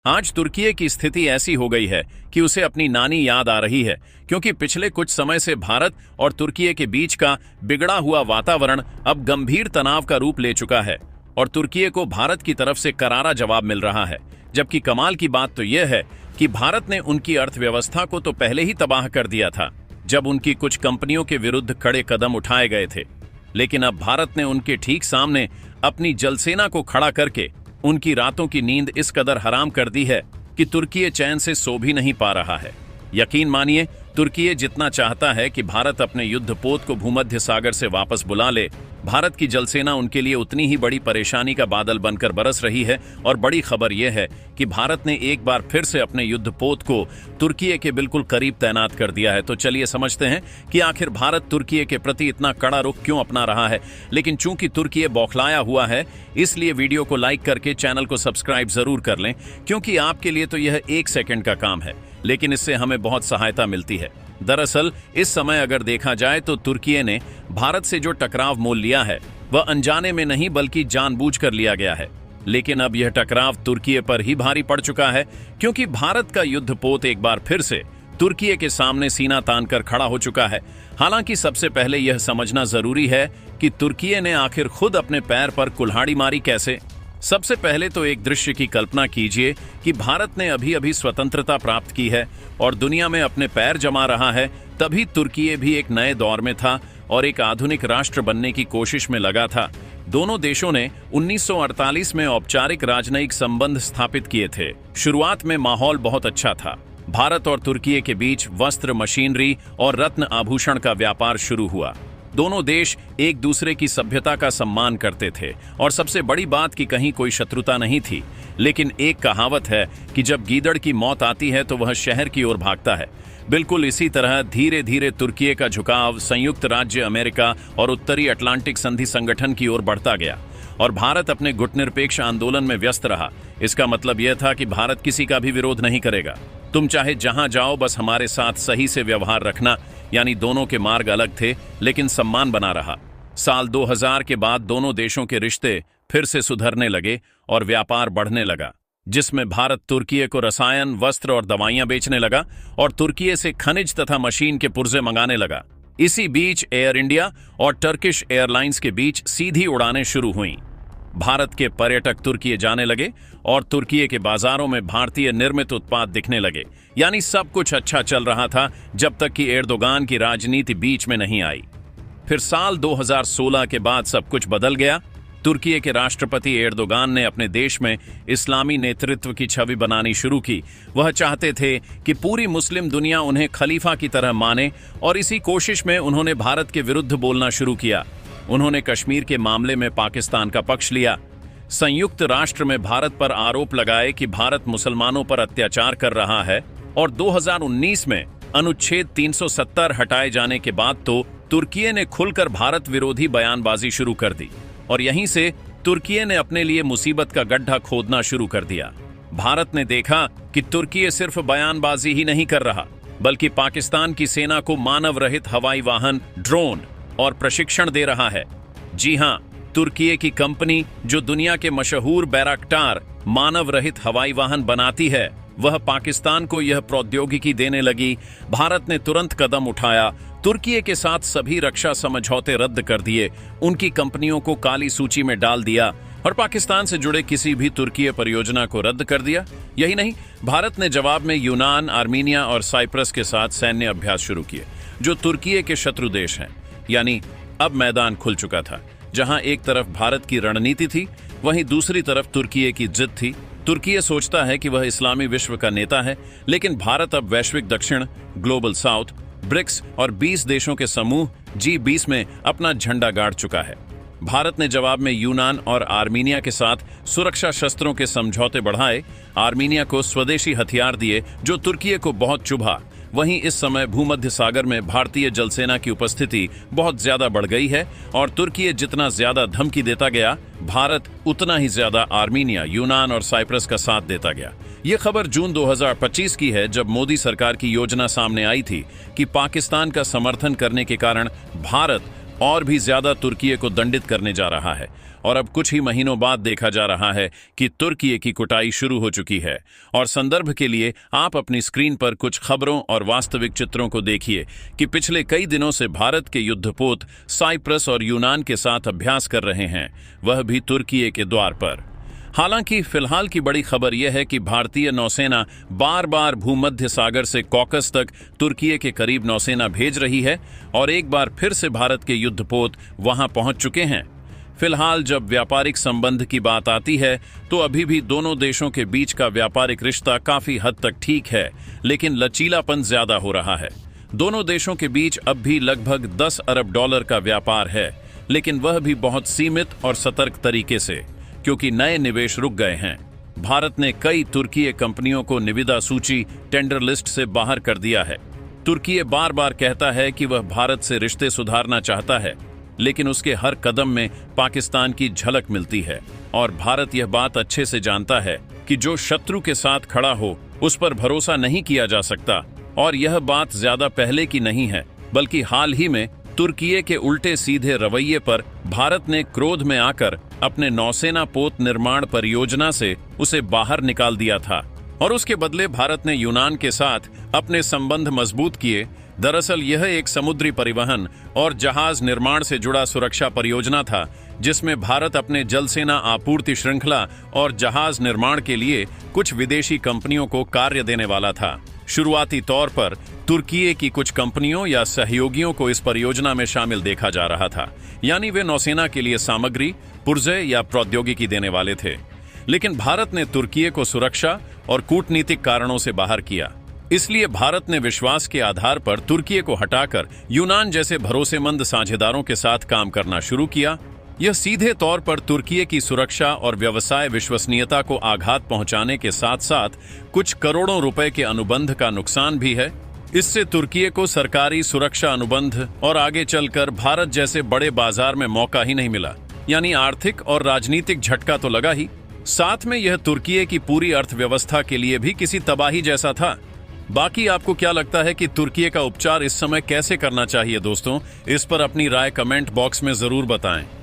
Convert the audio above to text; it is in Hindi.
आज तुर्की की स्थिति ऐसी हो गई है कि उसे अपनी नानी याद आ रही है, क्योंकि पिछले कुछ समय से भारत और तुर्की के बीच का बिगड़ा हुआ वातावरण अब गंभीर तनाव का रूप ले चुका है और तुर्की को भारत की तरफ से करारा जवाब मिल रहा है। जबकि कमाल की बात तो यह है कि भारत ने उनकी अर्थव्यवस्था को तो पहले ही तबाह कर दिया था जब उनकी कुछ कंपनियों के विरुद्ध कड़े कदम उठाए गए थे, लेकिन अब भारत ने उनके ठीक सामने अपनी जलसेना को खड़ा करके उनकी रातों की नींद इस कदर हराम कर दी है कि तुर्की चैन से सो भी नहीं पा रहा है। यकीन मानिए, तुर्की जितना चाहता है कि भारत अपने युद्धपोत को भूमध्य सागर से वापस बुला ले, भारत की जलसेना उनके लिए उतनी ही बड़ी परेशानी का बादल बनकर बरस रही है। और बड़ी खबर यह है कि भारत ने एक बार फिर से अपने युद्धपोत को तुर्की के बिल्कुल करीब तैनात कर दिया है। तो चलिए समझते हैं कि आखिर भारत तुर्की के प्रति इतना कड़ा रुख क्यों अपना रहा है। लेकिन चूंकि तुर्की बौखलाया हुआ है, इसलिए वीडियो को लाइक करके चैनल को सब्सक्राइब जरूर कर लें, क्योंकि आपके लिए तो यह 1 सेकंड का काम है, लेकिन इससे हमें बहुत सहायता मिलती है। दरअसल इस समय अगर देखा जाए तो तुर्की ने भारत से जो टकराव मोल लिया है वह अनजाने में नहीं बल्कि जानबूझकर लिया गया है। लेकिन अब यह टकराव तुर्की पर ही भारी पड़ चुका है, क्योंकि भारत का युद्धपोत एक बार फिर से तुर्की के सामने सीना तानकर खड़ा हो चुका है। हालांकि सबसे पहले यह समझना जरूरी है कि तुर्की ने आखिर खुद अपने पैर पर कुल्हाड़ी मारी कैसे। सबसे पहले तो एक दृश्य की कल्पना कीजिए कि भारत ने अभी अभी स्वतंत्रता प्राप्त की है और दुनिया में अपने पैर जमा रहा है। तभी तुर्की भी एक नए दौर में था और एक आधुनिक राष्ट्र बनने की कोशिश में लगा था। दोनों देशों ने 1948 में औपचारिक राजनयिक संबंध स्थापित किए थे। शुरुआत में माहौल बहुत अच्छा था। भारत और तुर्की के बीच वस्त्र, मशीनरी और रत्न आभूषण का व्यापार शुरू हुआ। दोनों देश एक दूसरे की सभ्यता का सम्मान करते थे और सबसे बड़ी बात कि कहीं कोई शत्रुता नहीं थी। लेकिन एक कहावत है कि जब गीदड़ की मौत आती है तो वह शहर की ओर भागता है। बिल्कुल इसी तरह धीरे धीरे तुर्की का झुकाव संयुक्त राज्य अमेरिका और उत्तरी अटलांटिक संधि संगठन की ओर बढ़ता गया और भारत अपने गुटनिरपेक्ष आंदोलन में व्यस्त रहा। इसका मतलब यह था कि भारत किसी का भी विरोध नहीं करेगा, तुम चाहे जहां जाओ, बस हमारे साथ सही से व्यवहार रखना। यानी दोनों के मार्ग अलग थे, लेकिन सम्मान बना रहा। साल 2000 के बाद दोनों देशों के रिश्ते फिर से सुधरने लगे और व्यापार बढ़ने लगा, जिसमें भारत तुर्की को रसायन, वस्त्र और दवाइयां बेचने लगा और तुर्की से खनिज तथा मशीन के पुर्जे मंगाने लगा। इसी बीच एयर इंडिया और टर्किश एयरलाइंस के बीच सीधी उड़ानें शुरू हुईं। भारत के पर्यटक तुर्की जाने लगे और तुर्की के बाजारों में भारतीय निर्मित उत्पाद दिखने लगे। यानी सब कुछ अच्छा चल रहा था जब तक कि एर्दोगान की राजनीति बीच में नहीं आई। फिर साल 2016 के बाद सब कुछ बदल गया। तुर्की के राष्ट्रपति एर्दोगान ने अपने देश में इस्लामी नेतृत्व की छवि बनानी शुरू की। वह चाहते थे कि पूरी मुस्लिम दुनिया उन्हें खलीफा की तरह माने और इसी कोशिश में उन्होंने भारत के विरुद्ध बोलना शुरू किया। उन्होंने कश्मीर के मामले में पाकिस्तान का पक्ष लिया। संयुक्त राष्ट्र में भारत पर आरोप लगाए कि भारत मुसलमानों पर अत्याचार कर रहा है और 2019 में अनुच्छेद 370 हटाए जाने के बाद तो तुर्की ने खुलकर भारत विरोधी बयानबाजी शुरू कर दी और यहीं से तुर्की ने अपने लिए मुसीबत का गड्ढा खोदना शुरू कर दिया। भारत ने देखा कि तुर्की सिर्फ बयानबाजी ही नहीं कर रहा, बल्कि पाकिस्तान की सेना को मानव रहित हवाई वाहन, ड्रोन और प्रशिक्षण दे रहा है। जी हां, तुर्की की कंपनी जो दुनिया के मशहूर बैरक्टार मानव रहित हवाई वाहन बनाती है, वह पाकिस्तान को यह प्रौद्योगिकी देने लगी। भारत ने तुरंत कदम उठाया, तुर्की के साथ सभी रक्षा समझौते रद्द कर दिए, उनकी कंपनियों को काली सूची में डाल दिया और पाकिस्तान से जुड़े किसी भी तुर्की परियोजना को रद्द कर दिया। यही नहीं, भारत ने जवाब में यूनान, आर्मीनिया और साइप्रस के साथ सैन्य अभ्यास शुरू किए, जो तुर्की के शत्रु देश हैं। यानी अब मैदान खुल चुका था। जहां एक तरफ भारत की रणनीति थी, वहीं दूसरी तरफ तुर्की की जिद थी। तुर्की सोचता है कि वह इस्लामी विश्व का नेता है, लेकिन भारत अब वैश्विक दक्षिण, ग्लोबल साउथ, ब्रिक्स और 20 देशों के समूह G20 में अपना झंडा गाड़ चुका है। भारत ने जवाब में यूनान और आर्मीनिया के साथ सुरक्षा शस्त्रों के समझौते बढ़ाए, आर्मीनिया को स्वदेशी हथियार दिए जो तुर्की को बहुत चुभा। वहीं इस समय भूमध्य सागर में भारतीय जलसेना की उपस्थिति बहुत ज्यादा बढ़ गई है और तुर्की जितना ज्यादा धमकी देता गया, भारत उतना ही ज्यादा आर्मीनिया, यूनान और साइप्रस का साथ देता गया। ये खबर जून 2025 की है, जब मोदी सरकार की योजना सामने आई थी कि पाकिस्तान का समर्थन करने के कारण भारत और भी ज्यादा तुर्की को दंडित करने जा रहा है। और अब कुछ ही महीनों बाद देखा जा रहा है कि तुर्की की कुटाई शुरू हो चुकी है। और संदर्भ के लिए आप अपनी स्क्रीन पर कुछ खबरों और वास्तविक चित्रों को देखिए कि पिछले कई दिनों से भारत के युद्धपोत साइप्रस और यूनान के साथ अभ्यास कर रहे हैं, वह भी तुर्की के द्वार पर। हालांकि फिलहाल की बड़ी खबर यह है कि भारतीय नौसेना बार बार भूमध्य सागर से कॉकस तक तुर्की के करीब नौसेना भेज रही है और एक बार फिर से भारत के युद्धपोत वहां पहुंच चुके हैं। फिलहाल जब व्यापारिक संबंध की बात आती है तो अभी भी दोनों देशों के बीच का व्यापारिक रिश्ता काफी हद तक ठीक है, लेकिन लचीलापन ज्यादा हो रहा है। दोनों देशों के बीच अब भी लगभग 10 अरब डॉलर का व्यापार है, लेकिन वह भी बहुत सीमित और सतर्क तरीके से, क्योंकि नए निवेश रुक गए हैं। भारत ने कई तुर्की कंपनियों को निविदा सूची टेंडर लिस्ट से बाहर कर दिया है। तुर्की बार बार कहता है कि वह भारत से रिश्ते सुधारना चाहता है, लेकिन उसके हर कदम में पाकिस्तान की झलक मिलती है और भारत यह बात अच्छे से जानता है कि जो शत्रु के साथ खड़ा हो उस पर भरोसा नहीं किया जा सकता। और यह बात ज्यादा पहले की नहीं है, बल्कि हाल ही में तुर्की के उल्टे सीधे रवैये पर भारत ने क्रोध में आकर अपने नौसेना पोत निर्माण परियोजना से उसे बाहर निकाल दिया था और उसके बदले भारत ने यूनान के साथ अपने संबंध मजबूत किए। दरअसल यह एक समुद्री परिवहन और जहाज निर्माण से जुड़ा सुरक्षा परियोजना था, जिसमें भारत अपने जल सेना आपूर्ति श्रृंखला और जहाज निर्माण के लिए कुछ विदेशी कंपनियों को कार्य देने वाला था। शुरुआती तौर पर तुर्की की कुछ कंपनियों या सहयोगियों को इस परियोजना में शामिल देखा जा रहा था, यानी वे नौसेना के लिए सामग्री, पुर्जे या प्रौद्योगिकी देने वाले थे। लेकिन भारत ने तुर्की को सुरक्षा और कूटनीतिक कारणों से बाहर किया। इसलिए भारत ने विश्वास के आधार पर तुर्की को हटाकर यूनान जैसे भरोसेमंद साझेदारों के साथ काम करना शुरू किया। यह सीधे तौर पर तुर्की की सुरक्षा और व्यवसाय विश्वसनीयता को आघात पहुंचाने के साथ साथ कुछ करोड़ों रुपए के अनुबंध का नुकसान भी है। इससे तुर्की को सरकारी सुरक्षा अनुबंध और आगे चलकर भारत जैसे बड़े बाजार में मौका ही नहीं मिला, यानी आर्थिक और राजनीतिक झटका तो लगा ही, साथ में यह तुर्की की पूरी अर्थव्यवस्था के लिए भी किसी तबाही जैसा था। बाकी आपको क्या लगता है कि तुर्की का उपचार इस समय कैसे करना चाहिए दोस्तों? इस पर अपनी राय कमेंट बॉक्स में जरूर बताएं।